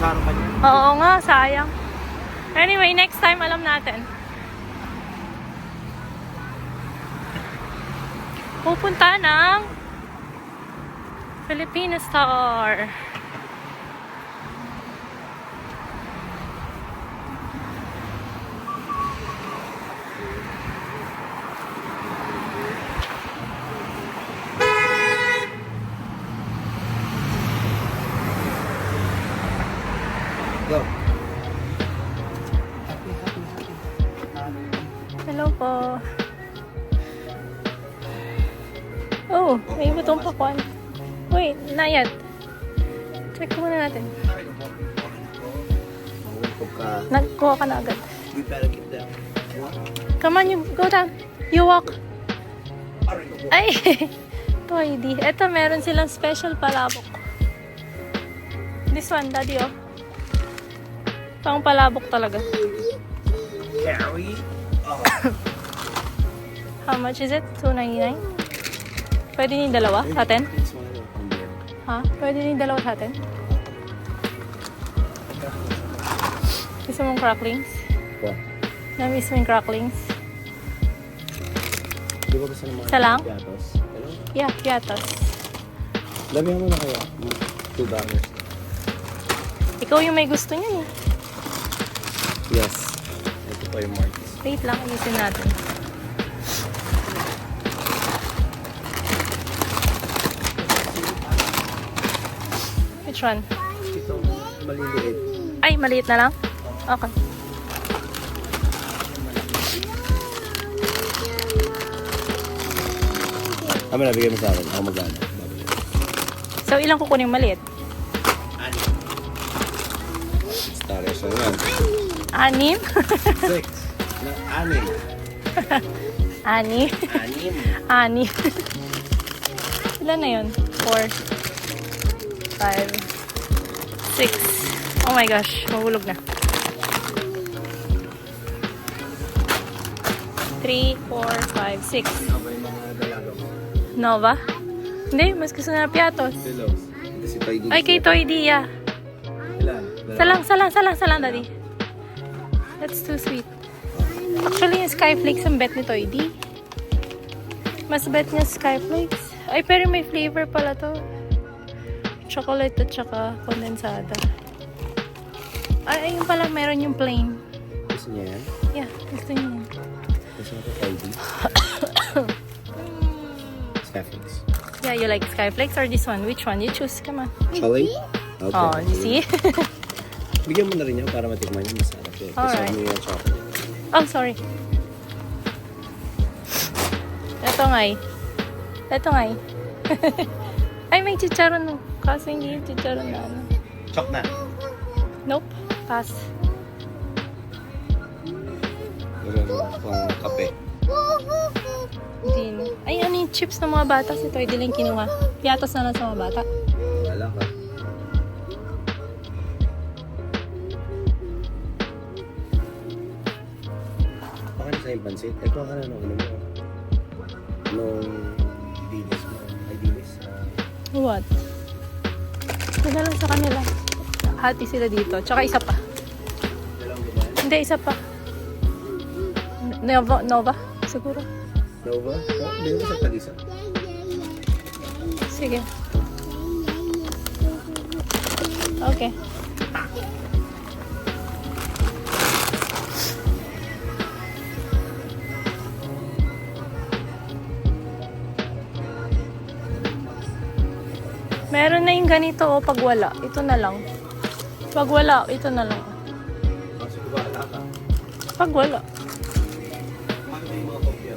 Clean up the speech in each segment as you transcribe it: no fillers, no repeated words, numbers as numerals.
karo pa niya. Oo nga, sayang. Anyway, next time alam natin. Pupunta ng Filipino Star. Go. Hello po. Oh, may butong pakwan. Wait, not yet. Check muna natin. Nagkuha ka na agad. We better get them. Come on, you go down. You walk. Ay, Toy D. Ito, meron silang special palabok. This one, daddy, oh. Pang palabok talaga. Carry. Oh. How much is it? $2.99? Pwede yung dalawa sa atin? Ha? Pwede yung dalawa sa atin? Gusto mong cracklings? What? Na-miss mo yung cracklings? Di ba gusto naman? Isa lang? Piatos? Hello? Yeah, piatos. Damihan mo na kaya. $2. Ikaw yung may gusto niyan eh. Yes. Ito pa yung marks. Wait lang, ayusin natin. Which one? Ito, maliliit. Ay, maliit na lang? Okay. Tama na, bigay mo sa akin. Ako magana. So, ilang kukunin yung maliit? Stars so yan. 6? 6. Na, 6. 6? 6. Ilan na yun? 4, 5, 6. Oh my gosh, mahulog na. 3, 4, 5, 6. Ako yung mga dalaga mo. Nova? Hindi, mas gusto na piatos. Pillows. Kasi Toy D. Ay, kay Toy D, yeah. Ilan? Salang, daddy. That's too sweet. Actually, yung Skyflakes ang bet ni Toy D. Mas bet niya Skyflakes. Ay, pero may flavor pala to. Chocolate at saka kondensada. Ay, ayun pala, meron yung plain. Gusto niya yan? Yeah, gusto niya yan. Gusto niya ito Toy D. Skyflakes. Yeah, you like Skyflakes or this one? Which one? You choose. Come on. Chocolate? Okay. Oh, you see? Bigyan mo na rin yan para matikman yung masarap yun. Kasi Alright. ano yung chocolate. Oh, sorry. Ito ngay. Ay, may chicharon. Kaso hindi yung chicharon na ano. Chok na. Nope. Pass. Meron pang kape. Hindi na. Ay, ano yung chips ng mga bata? Si Toy Diling kinuha. Piatos na lang sa mga bata. Wala ka. Baka na sa yung pansit. Eh, kuha ka na nung ano mo. Nung dinis mo. Ay, dinis. What? Ito lang sa kanila. Hati sila dito. Tsaka isa pa. Dalawang gumawa. Hindi, isa pa. Nova? Siguro. Nova? Oh, hindi mo sa tag-isa. Sige. Okay. Meron na yung ganito o pag wala. Ito na lang. Pag wala, ito na lang. Kasi kung wala ka. Pag wala. Ano yung mga kopya?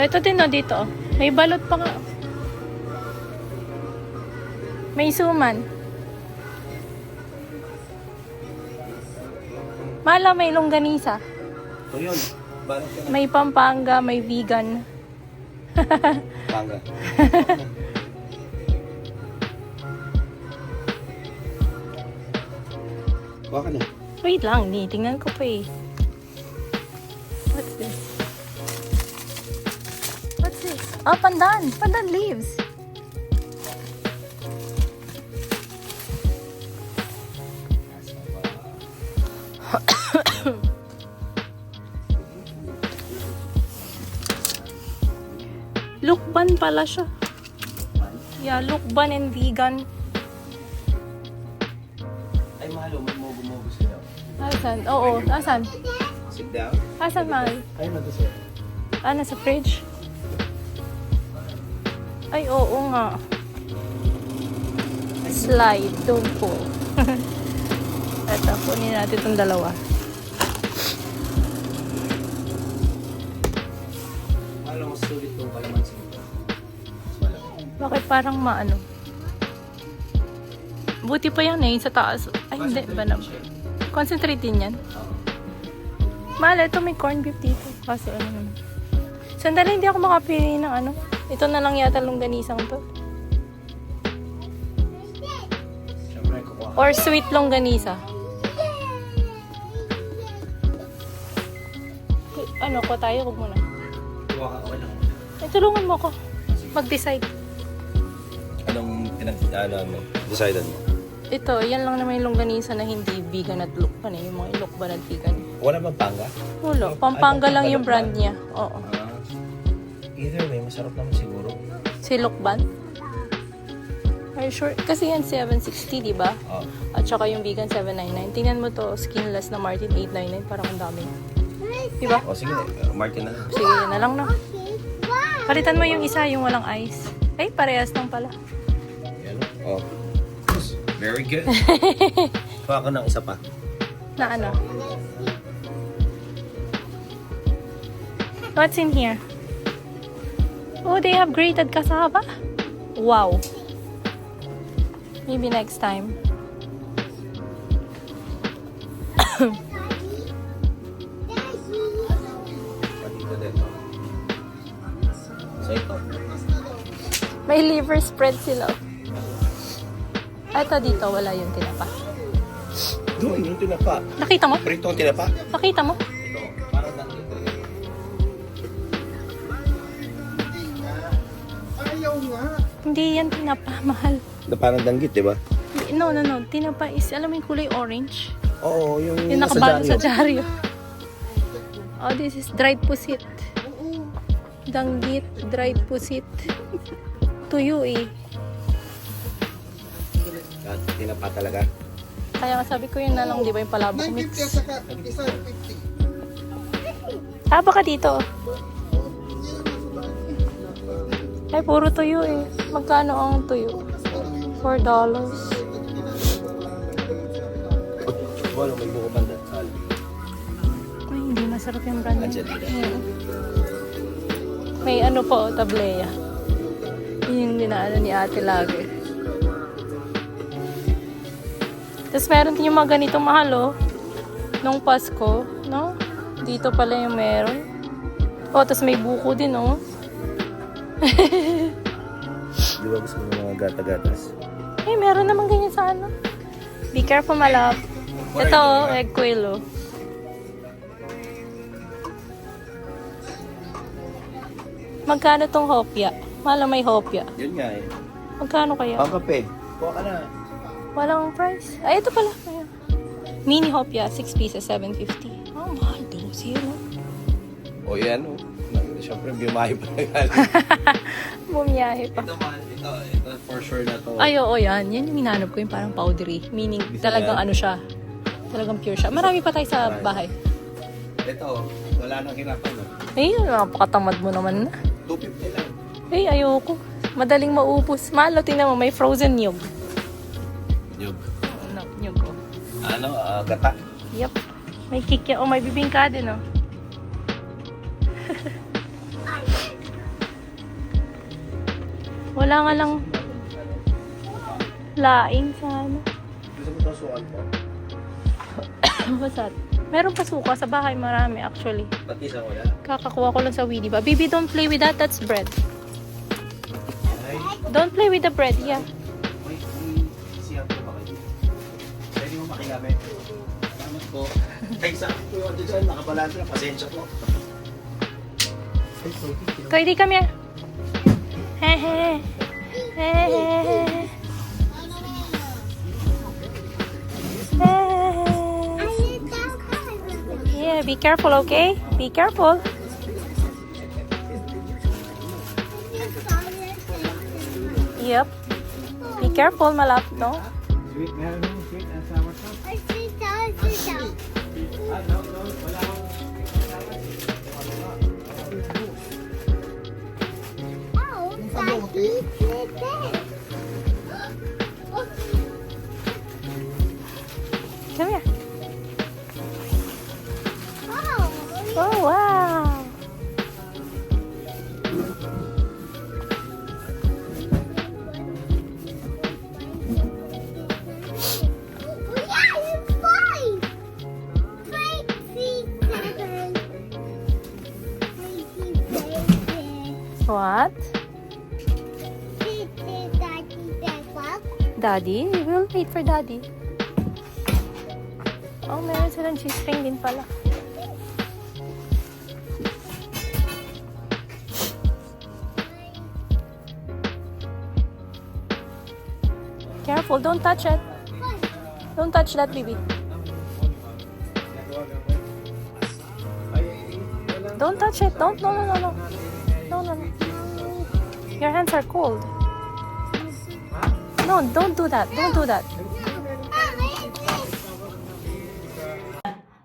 Ito din o dito. May balot pa nga. May suman. Mala, may longganisa. So yun. Balot ka na. May Pampanga, may vegan. Panga. Kuha ka na. Wait lang, tingnan ko pa eh. What's this? What's this? Ah, pandan! Pandan leaves! Lukban pala siya. Yeah, lukban and vegan. Ay, mahal, magmogo-mogo sila. Asan? Oo, asan? Sit down. Asan, mahal? Ay, nandun sir. Nasa fridge? Ay, oo nga. Slide, don't fall. Eto, kunin natin itong dalawa. Alam mo, sulit itong kalamansi nito. Mas malaki. Bakit parang maano? Buti pa yan eh, sa taas. Ay, hindi ba na? Concentrate din yan. Mahal, ito may corned beef dito. Kasi ano naman. Sandali, hindi ako makapili ng ano. Ito na lang yata longganisang to. Siyempre, kukuha. Or sweet longganisa. Ano ko tayo? Huwag muna. Kuha ka, okay lang. Ay, tulungan mo ako. Mag-decide. Anong mo? Decided mo? Ito, yan lang naman yung longganisa na hindi vegan at lukban eh. Yung mga lukban at vegan. Wala bang panga? Wala. Pampanga lang yung brand niya. Oo. Either way, masarap naman siguro. Si Lukban? Are you sure? Kasi yan 760, di ba? Oo. At saka yung vegan 799. Tingnan mo to, skinless na Martin 899. Parang ang dami. Di ba? O sige, Martin na. Sige, yun na lang no. Palitan mo yung isa, yung walang ice. Ay, parehas lang pala. Yan. Oh. Very good. Kuha ka ng isa pa. Na ano? What's in here? Oh, they have grated cassava. Wow. Maybe next time. Patito din. So ito. May liver spread sila. Ito dito, wala yung tinapa. Doon, yung tinapa. Nakita mo? Prito ang tinapa. Nakita mo? Ito, parang nandito. Hindi yan tinapa, mahal. Na parang danggit, di ba? No. Tinapa is, alam mo yung kulay orange? Oo, yung Yung nakabalo sa dyaryo. Oh, this is dried pusit. Danggit, dried pusit. Tuyo eh. At tinapa talaga. Kaya nga sabi ko yun na lang, di ba yung palabok mix? Taba ka dito. Ay, puro tuyo eh. Magkano ang tuyo? $4. Wala, may buko banda. Ay, hindi masarap yung brand. Angelina. May ano po, tableya. Yun yung dinaano ni ate lagi. Tapos meron din yung mga ganitong mahal oh. Nung Pasko, no? Dito pala yung meron. Oh, tapos may buko din oh. Di ba gusto mo ng mga gata-gatas? Eh, meron naman ganyan sa ano. Be careful, malap. Ito oh, egg quail oh. Magkano tong hopya? Mahal may hopya. Yun nga eh. Magkano kaya? Pangkape. Kuha ka na. Walang price. Ay, ito pala. Ayan. Mini hopya, 6 pieces, $7.50. Oh, mahal daw siya, no? O yan o. Siyempre, bimahe pa na galing. Bumiyahe pa. Ito man, ito for sure na to. Ay, oo, yan. Yan yung hinanap ko yung parang powdery. Meaning, talagang ano siya. Talagang pure siya. Marami pa tayo sa bahay. Ito, wala nang hirapan. No? Ay, napakatamad mo naman na. $2.50 lang. Ay, ayoko. Madaling maupos. Malo, tingnan mo, may frozen nyug. Nyug. Ano, nyug ko. Ano, gata. Yep. May kikya. Oh, may bibingka din, oh. Wala nga lang laing sa ano. Gusto mo itong sukan po? What's that? Meron pa suka sa bahay, marami actually. Pati sa kuya. Kakakuha ko lang sa Weedy ba? Baby, don't play with that. That's bread. Ay, Don't play with the bread. Yeah. may siyang po ba kayo? Pwede mo makilamit. Salamat po. Ay, sa akin po yung dyan, nakabalado na. Pasensya po. Ay, sorry. Koy, di come here. Hehe. Hehe. Yeah, be careful, okay? Be careful. Yep. Be careful, malap, no? Sweet, meron yung sweet and sour sauce. I see that. No, wala akong Oh, Daddy, did this. Come here. Oh, Oh, wow. yeah, it's fine. Break seven. What? Daddy? We'll wait for Daddy. Oh, meron silang cheese string din pala. Careful, don't touch it. Don't touch that, baby. Don't touch it. Don't. No. No. Your hands are cold. No, don't do that. Don't do that.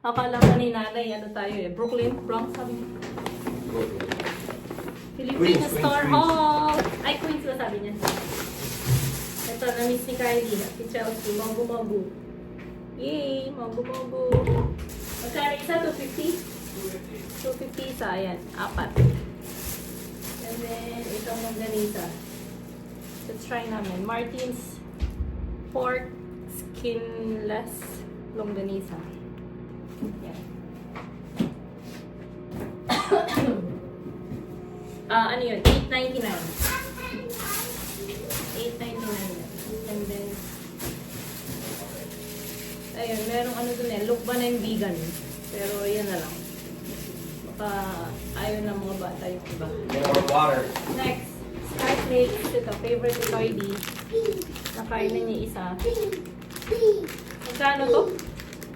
Akala ko ni nanay, ano tayo eh. Brooklyn, Bronx, sabi niya. Filipino Star Hall. Ay, Queens na sabi niya. Ito, na-miss ni Kylie. Si Chelsea, Mogu. Yay! Mogu. Magkano isa? 250? 250 isa. Ayan, 4. And then, itong longganisa. Let's try namin. Martin's pork skinless longganisa. Yan. Ano yun? $8.99. $8.99 yan. And then, ayun, merong ano dun eh. Lukban na yung vegan. Pero yan na lang. Baka ayaw ng mga bata yung iba. More water. Next, Skyflakes. Ito, favorite ni Toy D. Nakain na niya isa. Magkano to?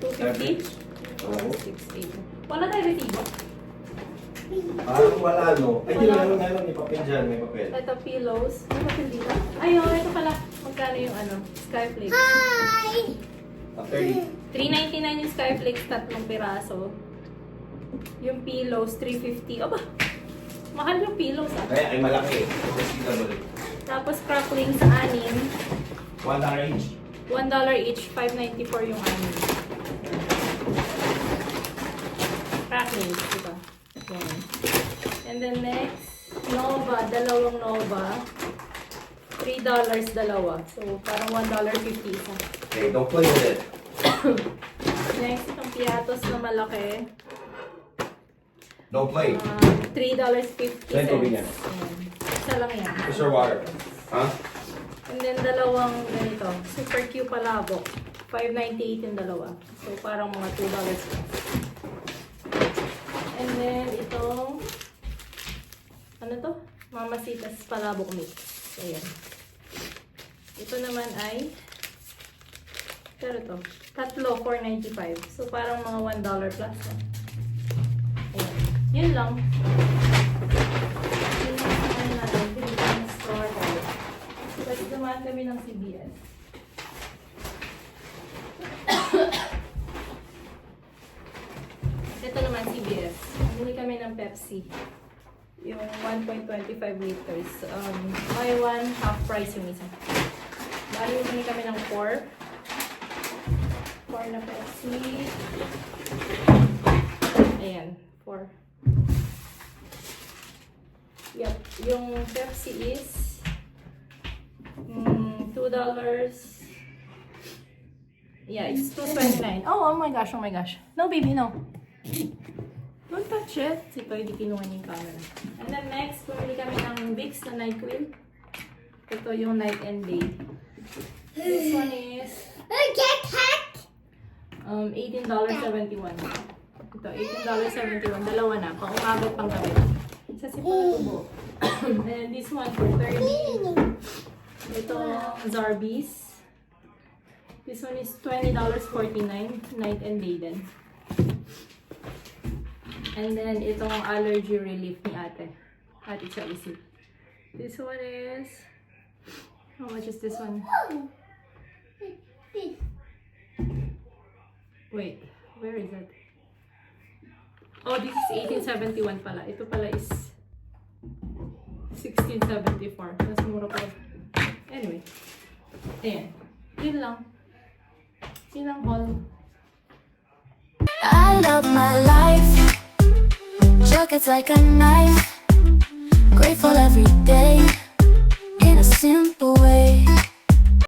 250? Oo. 6.8. Wala tayo resibo. Parang wala, no? Ay, di meron, may papel dyan, may papel. Ito, pillows. May papel dito? Ayun, ito pala. Magkano yung ano? Skyflakes. Hi. 30. $3.99 yung Skyflakes, 3 piraso. Yung pillows, $3.50. Aba, mahal yung pillows ah. Kaya ay malaki. Considerable. Tapos crackling sa 6. $1 each. $1 each, $5.94 yung 6. Crackling, diba? Yan. And then next, Nova, dalawang Nova. $3 dalawa. So, parang $1.50 isa. Okay, don't play with it. Next, itong piatos na malaki. Don't play. $3.50. Saan tubig yan? Ayan. Isa lang yan. Mr. Water. Huh? And then, dalawang ganito. Super Q palabok. $5.98 yung dalawa. So, parang mga $2 plus. And then, itong ano to? Mamasitas palabok mix. Ayan. Ito naman ay pero to. Tatlo, $4.95. So, parang mga $1 plus. Ayan. Yun lang. Yun lang sa ano natin. Philippine Store Hall. Tapos dumaan kami ng CBS. Ito naman CBS. Bumili kami ng Pepsi. Yung 1.25 liters. Buy one, half price yung isa. Bali, bumili kami ng 4. 4 na Pepsi. Ayan, 4. Yep, yung Pepsi is $2. Yeah, it's $2.29. Oh my gosh, oh my gosh. No, baby, no. Don't touch it. Si Toy, di kinuha niya yung camera. And then next, pumili kami ng Vicks na NyQuil. Ito yung night and day. This one is Get cat. $18.71. Ito, $18.71. Dalawa na. Pang umagot pang gabi. Isa si Patubo. And this one for 30. Ito, Zarbee's. This one is $20.49. Night and day din. And then, itong allergy relief ni ate. Ate Chelsea. This one is How much is this one? Wait, where is it? Oh, this is 1871 pala. Ito pala is 1674. Mas mura pa. Anyway. Ayan. Yun lang. Yun ang haul. I love my life. Joke, it's like a knife. Grateful every day in a simple way.